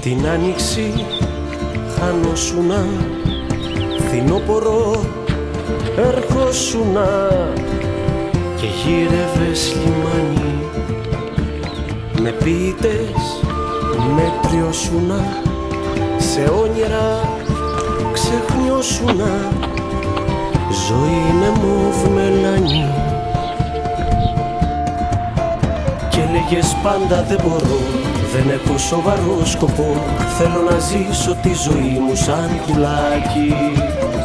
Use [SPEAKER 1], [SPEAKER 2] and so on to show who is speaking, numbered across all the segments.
[SPEAKER 1] Την άνοιξη χανόσουνα, φθινόπωρο έρχοσουνα και γύρευες λιμάνι. Με ποιητές μετριώσουνα, σε όνειρα ξεχνιώσουνα, ζωή με μοβ μελάνι. Και λέγες πάντα δεν μπορώ, δεν έχω σοβαρό σκοπό, θέλω να ζήσω τη ζωή μου σαν πουλάκι.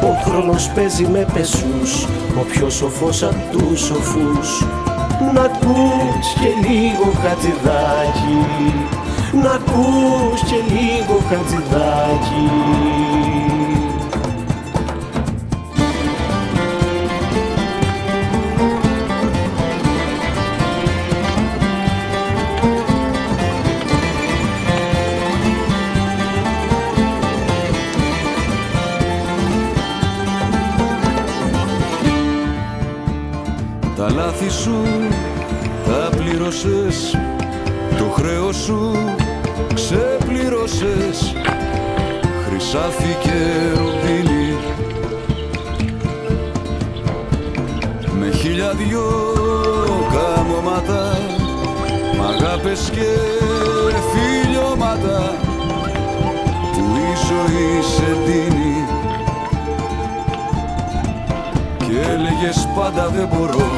[SPEAKER 1] Ο χρόνος παίζει με πεσούς, ο πιο σοφός απ' τους σοφούς. Να ακούς και λίγο Χατζηδάκη, να ακούς και λίγο Χατζηδάκη.
[SPEAKER 2] Τα λάθη σου τα πλήρωσες, το χρέος σου ξεπλήρωσες, χρυσάφι και ρουμπίνι, με 1002 καμώματα, μ' αγάπες και φιλιώματα που η ζωή σε δίνει. Και έλεγες πάντα δεν μπορώ,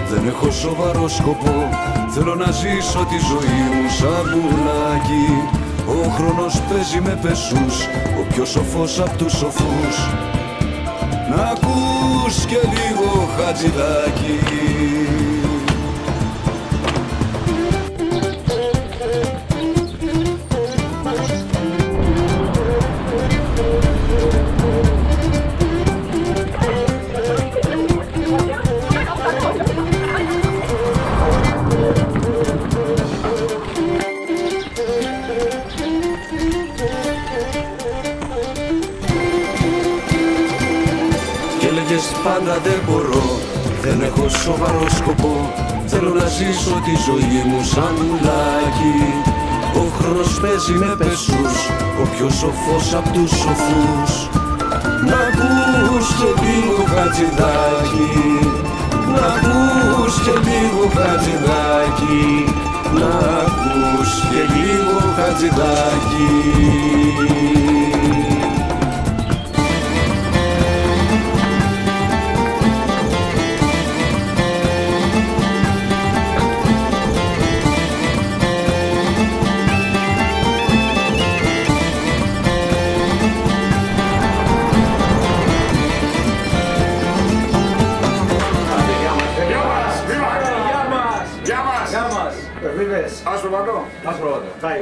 [SPEAKER 2] δεν έχω σοβαρό σκοπό, θέλω να ζήσω τη ζωή μου σαν πουλάκι. Ο χρόνος παίζει με πεσούς, ο πιο σοφός απ' τους σοφούς. Να ακούς και λίγο Χατζηδάκη.
[SPEAKER 1] Πάντα δεν μπορώ, δεν έχω σοβαρό σκοπό, θέλω να ζήσω τη ζωή μου σαν πουλάκι. Ο χρόνος παίζει με πεσούς, ο πιο σοφός απ' τους σοφούς. Να ακούς και λίγο Χατζηδάκη, να ακούς και λίγο Χατζηδάκη, να ακούς και λίγο Χατζηδάκη.
[SPEAKER 3] Άσπρο πατώ.
[SPEAKER 4] Πάει.